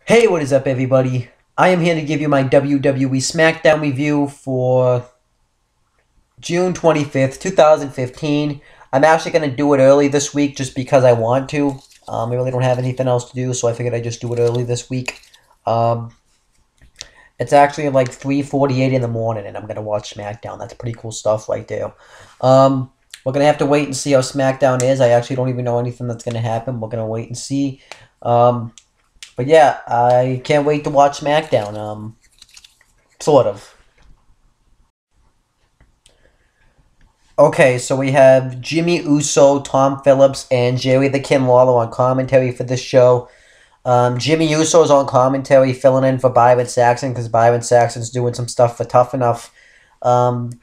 Hey, what is up, everybody? I am here to give you my WWE Smackdown review for June 25th, 2015. I'm actually going to do it early this week just because I want to. I really don't have anything else to do, so I figured I'd just do it early this week. Um, it's actually like 3:48 in the morning, and I'm going to watch SmackDown. That's pretty cool stuff right there. We're going to have to wait and see how SmackDown is. I actually don't even know anything that's going to happen. We're going to wait and see. But yeah, I can't wait to watch SmackDown. Sort of. Okay, so we have Jimmy Uso, Tom Phillips, and Jerry the King Lawler on commentary for this show. Jimmy Uso is on commentary, filling in for Byron Saxton because Byron Saxton's doing some stuff for Tough Enough.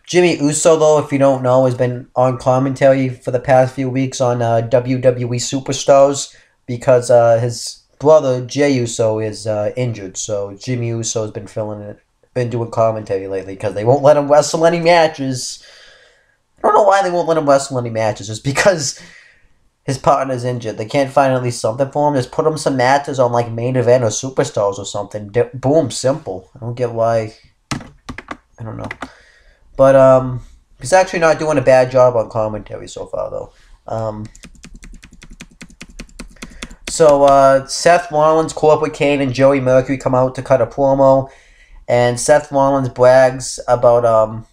Jimmy Uso, though, if you don't know, has been on commentary for the past few weeks on WWE Superstars because his brother Jey Uso is injured. So Jimmy Uso has been been doing commentary lately because they won't let him wrestle any matches. I don't know why they won't let him wrestle any matches. Just because his partner's injured. They can't find at least something for him. Just put him some matches on like main event or superstars or something. Boom, simple. I don't get why. I don't know. But he's actually not doing a bad job on commentary so far though. So Seth Rollins, Corporate Kane, and Joey Mercury come out to cut a promo, and Seth Rollins brags about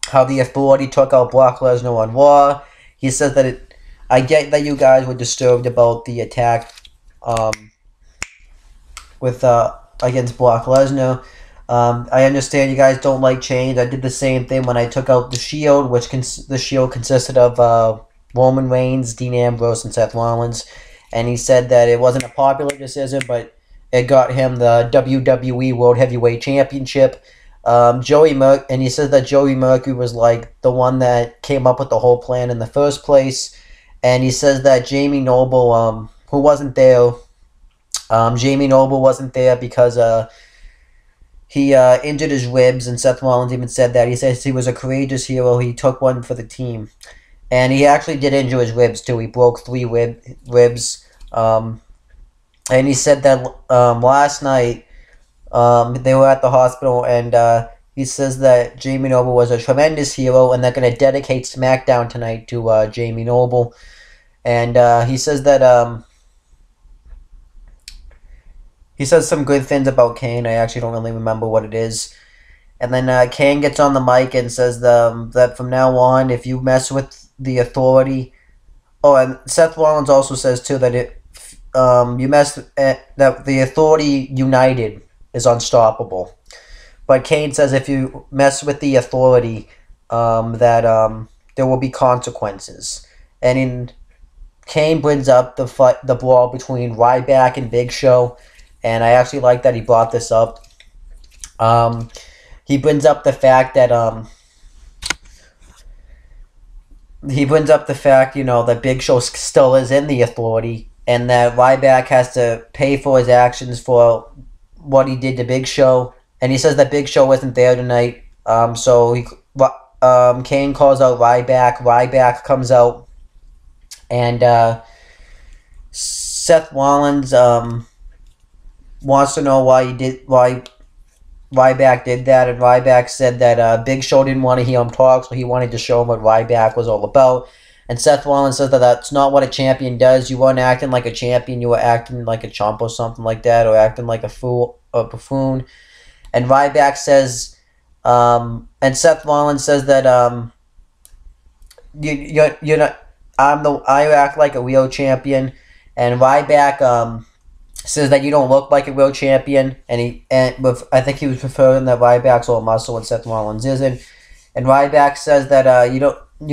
how the Authority took out Brock Lesnar on Raw. He says that I get that you guys were disturbed about the attack with against Brock Lesnar. I understand you guys don't like change. I did the same thing when I took out the Shield, which the Shield consisted of Roman Reigns, Dean Ambrose, and Seth Rollins. And he said that it wasn't a popular decision, but it got him the WWE World Heavyweight Championship. And he says that Joey Mercury was like the one that came up with the whole plan in the first place. And he says that Jamie Noble, who wasn't there, Jamie Noble wasn't there because he injured his ribs, and Seth Rollins even said that. He says he was a courageous hero. He took one for the team. And he actually did injure his ribs, too. He broke three ribs. And he said that last night they were at the hospital, and he says that Jamie Noble was a tremendous hero, and they're going to dedicate SmackDown tonight to Jamie Noble. And he says that he says some good things about Kane. I actually don't really remember what it is. And then Kane gets on the mic and says that from now on, if you mess with the Authority... Oh, and Seth Rollins also says, too, that that the Authority united is unstoppable. But Kane says if you mess with the Authority, that there will be consequences. And Kane brings up the brawl between Ryback and Big Show, and I actually like that he brought this up. He brings up the fact that that Big Show still is in the Authority, and that Ryback has to pay for his actions for what he did to Big Show. And he says that Big Show wasn't there tonight. So Kane calls out Ryback. Ryback comes out, and Seth Rollins wants to know why Ryback did that, and Ryback said that Big Show didn't want to hear him talk, so he wanted to show him what Ryback was all about. And Seth Rollins says that that's not what a champion does. You weren't acting like a champion, you were acting like a chump or something like that, or acting like a fool or buffoon. And Ryback says, and Seth Rollins says that you're not. I act like a real champion, and Ryback says that you don't look like a real champion, I think he was preferring that Ryback's all muscle and Seth Rollins isn't. And Ryback says that you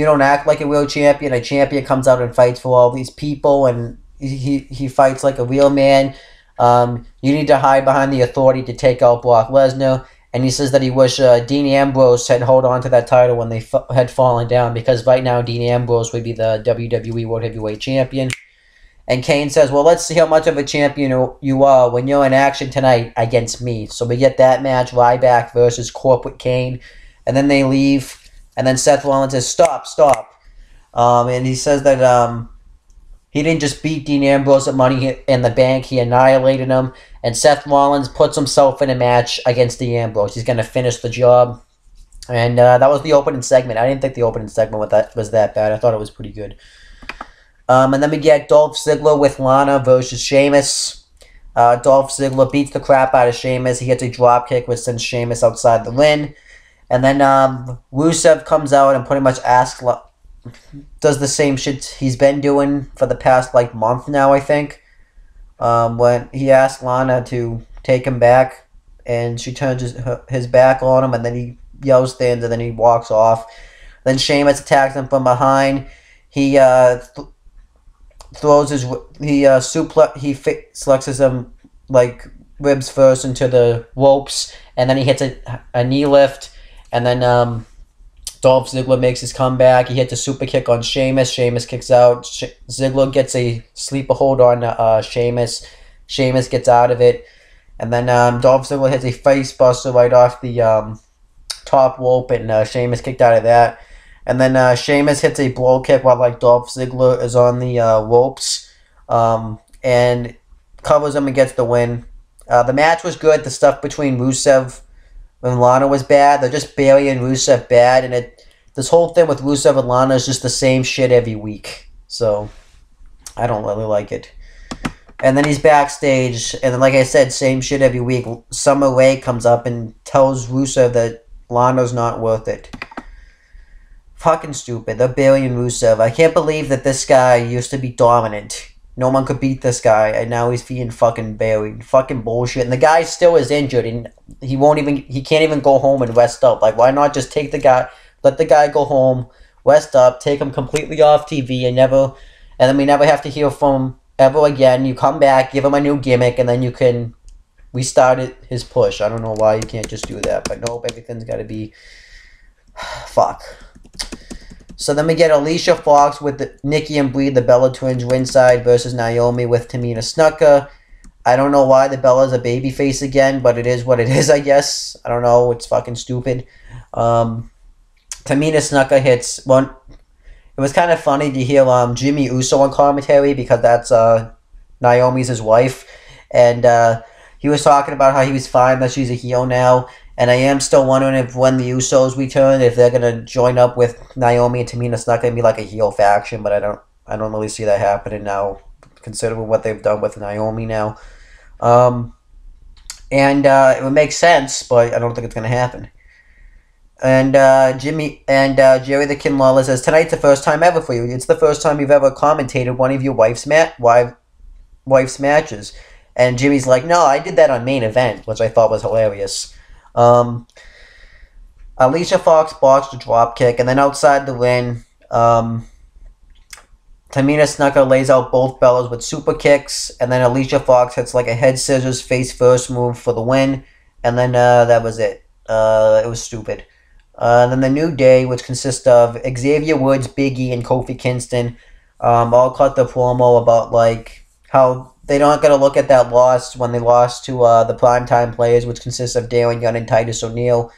don't act like a real champion. A champion comes out and fights for all these people, and he fights like a real man. You need to hide behind the Authority to take out Brock Lesnar. And he says that he wish Dean Ambrose had held on to that title when they had fallen down, because right now Dean Ambrose would be the WWE World Heavyweight Champion. And Kane says, well, let's see how much of a champion you are when you're in action tonight against me. So we get that match, Ryback versus Corporate Kane. And then they leave. And then Seth Rollins says, stop. And he says that he didn't just beat Dean Ambrose at Money in the Bank. He annihilated him. And Seth Rollins puts himself in a match against Dean Ambrose. He's going to finish the job. And that was the opening segment. I didn't think the opening segment was that bad. I thought it was pretty good. And then we get Dolph Ziggler with Lana versus Sheamus. Dolph Ziggler beats the crap out of Sheamus. He gets a dropkick, which sends Sheamus outside the ring. And then Rusev comes out and pretty much does the same shit he's been doing for the past month now, I think. When he asked Lana to take him back, and she turns his back on him, and then he yells things, and then he walks off. Then Sheamus attacks him from behind. He throws his flexes him ribs first into the ropes, and then he hits a knee lift, and then Dolph Ziggler makes his comeback. He hits a super kick on Sheamus. Sheamus kicks out. Ziggler gets a sleeper hold on Sheamus. Sheamus gets out of it. And then Dolph Ziggler hits a face buster right off the top rope, and Sheamus kicked out of that. And then Sheamus hits a blow kick while Dolph Ziggler is on the ropes, and covers him and gets the win. The match was good. The stuff between Rusev and Lana was bad. They're just Bayley and Rusev bad, and this whole thing with Rusev and Lana is just the same shit every week. So I don't really like it. And then he's backstage, and then like I said, same shit every week. Summer Rae comes up and tells Rusev that Lana's not worth it. Fucking stupid. They're Bayley and Rusev. I can't believe that this guy used to be dominant. No one could beat this guy, and now he's being fucking buried. Fucking bullshit. And the guy still is injured, and he can't even go home and rest up. Why not just let the guy go home, rest up, take him completely off TV, and then we never have to hear from him ever again. You come back, give him a new gimmick, and then you can restart his push. I don't know why you can't just do that, but nope, everything's got to be... Fuck. So then we get Alicia Fox with Nikki and Brie, the Bella Twins, ringside versus Naomi with Tamina Snuka. I don't know why the Bella's a babyface again, but it is what it is, I guess. I don't know. It's fucking stupid. Tamina Snuka hits one. It was kind of funny to hear Jimmy Uso on commentary, because that's Naomi's his wife. And he was talking about how he was fine that she's a heel now. And I am still wondering if when the Usos return, if they're gonna join up with Naomi and Tamina Snuka and be like a heel faction, but I don't really see that happening now, considering what they've done with Naomi now. It would make sense, but I don't think it's gonna happen. And Jerry the King Lawler says, tonight's the first time ever for you. It's the first time you've ever commentated one of your wife's matches. And Jimmy's like, no, I did that on Main Event, which I thought was hilarious. Alicia Fox botched a dropkick, and then outside the ring, Tamina Snuka lays out both Bellas with super kicks, and then Alicia Fox hits a head scissors face first move for the win, and then that was it. It was stupid. Then the New Day, which consists of Xavier Woods, Big E, and Kofi Kingston, all cut the promo about how they're not going to look at that loss when they lost to the Primetime Players, which consists of Darren Young and Titus O'Neil,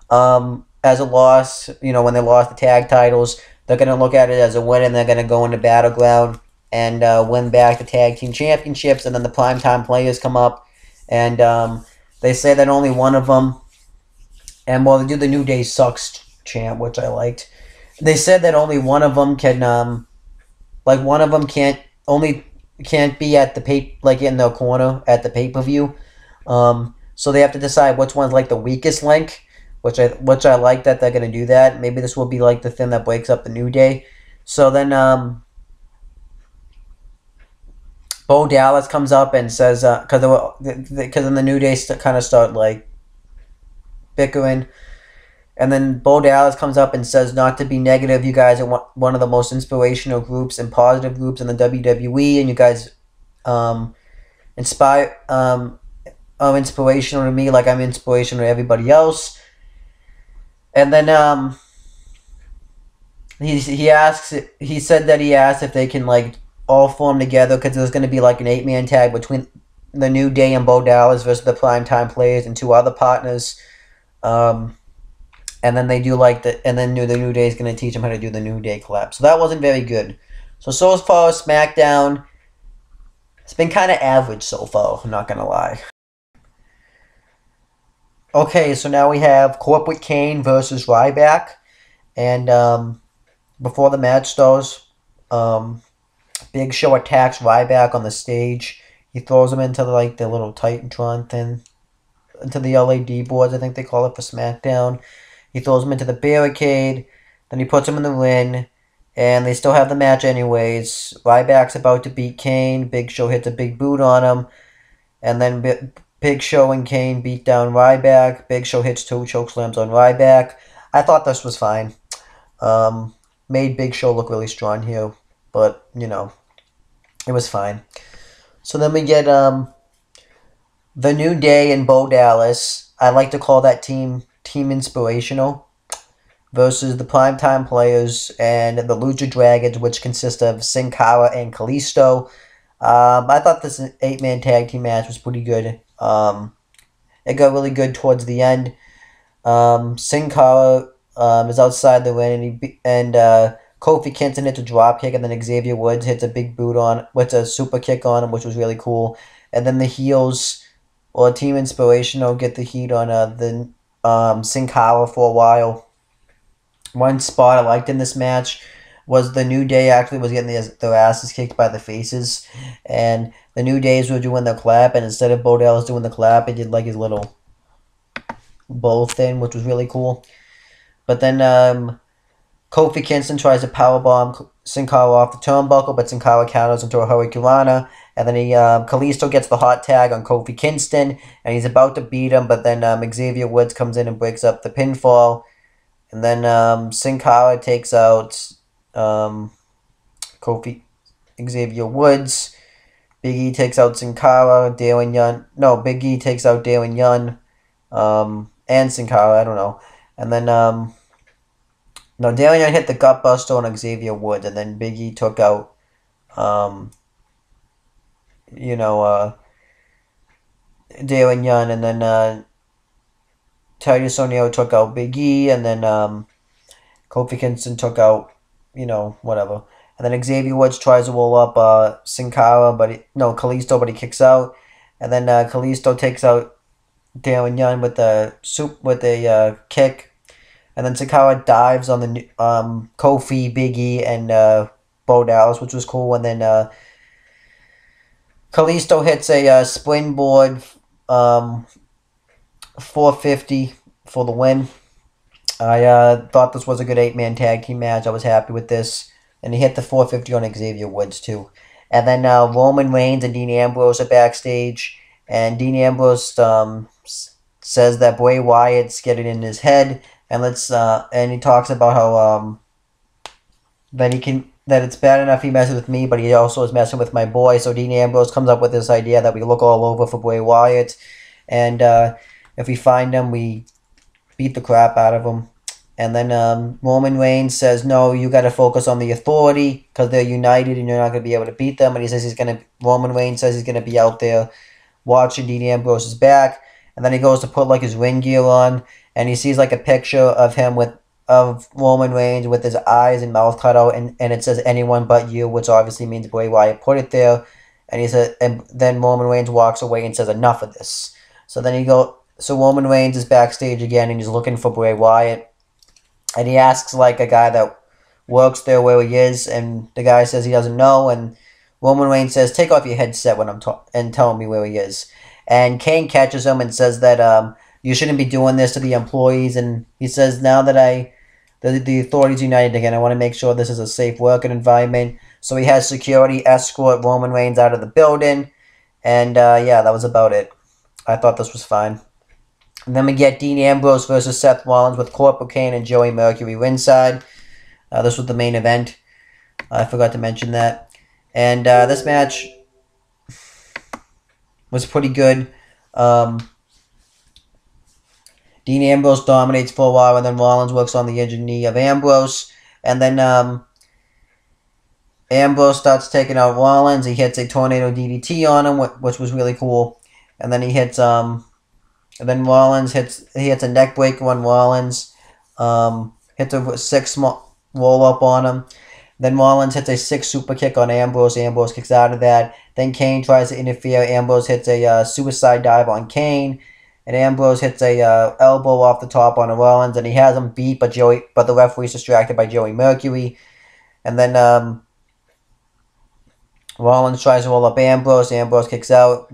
as a loss. When they lost the tag titles, they're going to look at it as a win, and they're going to go into Battleground and win back the tag team championships. And then the Primetime Players come up, and they say that only one of them, and they do the New Day sucks chant, which I liked. They said that only one of them can, one of them can't be at the in the corner at the pay-per-view. So they have to decide which one's the weakest link, which I like that they're gonna do that. Maybe this will be the thing that breaks up the New Day. So then Bo Dallas comes up and says because then the New Day kind of start bickering. And then Bo Dallas comes up and says, not to be negative, you guys are one of the most inspirational groups and positive groups in the WWE, and you guys are inspirational to me like I'm inspirational to everybody else. And then he said that he asked if they can all form together, because there's going to be an 8-man tag between the New Day and Bo Dallas versus the Primetime Players and 2 other partners. And then they do and then the New Day is going to teach them how to do the New Day collapse. So that wasn't very good. So far, SmackDown, it's been kind of average so far, I'm not going to lie. Okay, so now we have Corporate Kane versus Ryback. And before the match starts, Big Show attacks Ryback on the stage. He throws him into the little Titantron thing, into the LED boards, I think they call it for SmackDown. He throws him into the barricade. Then he puts him in the ring. And they still have the match anyways. Ryback's about to beat Kane. Big Show hits a big boot on him. And then Big Show and Kane beat down Ryback. Big Show hits 2 chokeslams on Ryback. I thought this was fine. Made Big Show look really strong here. But, you know, it was fine. So then we get The New Day and Bo Dallas. I like to call that team Inspirational. Versus the Primetime Players and the Lucha Dragons, which consist of Sin Cara and Kalisto. I thought this 8-man tag team match was pretty good. It got really good towards the end. Sin Cara is outside the ring, and Kofi Kingston hits a drop kick, and then Xavier Woods hits a big boot on, with a super kick on him, which was really cool. And then the heels, or Team Inspirational, get the heat on the Sin Cara for a while. One spot I liked in this match was the New Day actually was getting their asses kicked by the Faces. And the New Days were doing the clap, and instead of Bo Dallas doing the clap, he did like his little bow thing, which was really cool. But then Kofi Kingston tries to powerbomb Sin Cara off the turnbuckle, but Sin Cara counters into a Hurricanrana. And then Kalisto gets the hot tag on Kofi Kingston, and he's about to beat him, but then Xavier Woods comes in and breaks up the pinfall. And then Sin Cara takes out Xavier Woods. Big E takes out Sin Cara. Big E takes out Darren Young. And Sin Cara, I don't know. And then, Darren Young hit the gutbuster on Xavier Woods. And then Big E took out, Darren Young. And then, Titus O'Neil took out Big E, and then Kofi Kingston took out, whatever. And then Xavier Woods tries to roll up Sin Cara, Kalisto, but he kicks out. And then Kalisto takes out Darren Young with a kick. And then Sin Cara dives on the Kofi, Big E, and Bo Dallas, which was cool. And then Kalisto hits a springboard 450 for the win. I thought this was a good 8-man tag team match. I was happy with this. And he hit the 450 on Xavier Woods too. And then Roman Reigns and Dean Ambrose are backstage. And Dean Ambrose says that Bray Wyatt's getting in his head. And and he talks about how that it's bad enough he messes with me, but he also is messing with my boy. So Dean Ambrose comes up with this idea that we look all over for Bray Wyatt. And if we find him, we beat the crap out of him. And then Roman Reigns says, no, you got to focus on the Authority because they're united and you're not going to be able to beat them. And he says Roman Reigns says he's going to be out there watching Dean Ambrose's back. And then he goes to put like his ring gear on, and he sees like a picture of him of Roman Reigns with his eyes and mouth cut out, and it says anyone but you, which obviously means Bray Wyatt put it there. And he said, and then Roman Reigns walks away and says, enough of this. So Roman Reigns is backstage again, and he's looking for Bray Wyatt. And he asks, like, a guy that works there where he is, and the guy says he doesn't know, and Roman Reigns says, take off your headset when I'm and tell me where he is. And Kane catches him and says that you shouldn't be doing this to the employees, and he says, now that the Authority's united again, I want to make sure this is a safe working environment. So he has security escort Roman Reigns out of the building, and yeah, that was about it. I thought this was fine. And then we get Dean Ambrose versus Seth Rollins with Corporate Kane and Joey Mercury ringside. This was the main event. I forgot to mention that. And this match was pretty good. Dean Ambrose dominates for a while, and then Rollins works on the injured knee of Ambrose. And then Ambrose starts taking out Rollins. He hits a tornado DDT on him, which was really cool. And then he hits... And then Rollins hits a neck breaker on Rollins. Hits a 6 roll up on him. Then Rollins hits a 6 super kick on Ambrose. Ambrose kicks out of that. Then Kane tries to interfere. Ambrose hits a suicide dive on Kane. And Ambrose hits a elbow off the top on Rollins. And he has him beat, but the referee's distracted by Joey Mercury. And then Rollins tries to roll up Ambrose. Ambrose kicks out.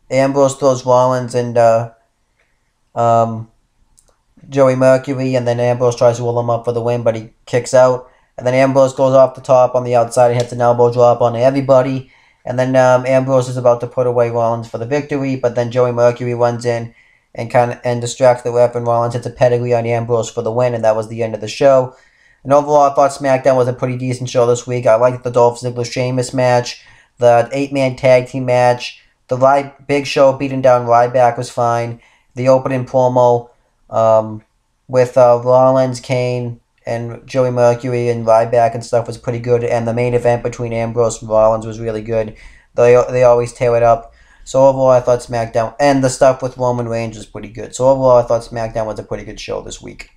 Ambrose throws Rollins and Joey Mercury. And then Ambrose tries to roll him up for the win, but he kicks out. And then Ambrose goes off the top on the outside and hits an elbow drop on everybody. And then Ambrose is about to put away Rollins for the victory, but then Joey Mercury runs in and distracts the ref, and Rollins hits a pedigree on Ambrose for the win, and that was the end of the show. And overall, I thought SmackDown was a pretty decent show this week. I liked the Dolph Ziggler-Sheamus match, the 8-man tag team match, the Big Show beating down Ryback was fine. The opening promo with Rollins, Kane, and Joey Mercury and Ryback and stuff was pretty good. And the main event between Ambrose and Rollins was really good. They always tear it up. So overall, I thought SmackDown, and the stuff with Roman Reigns was pretty good. So overall, I thought SmackDown was a pretty good show this week.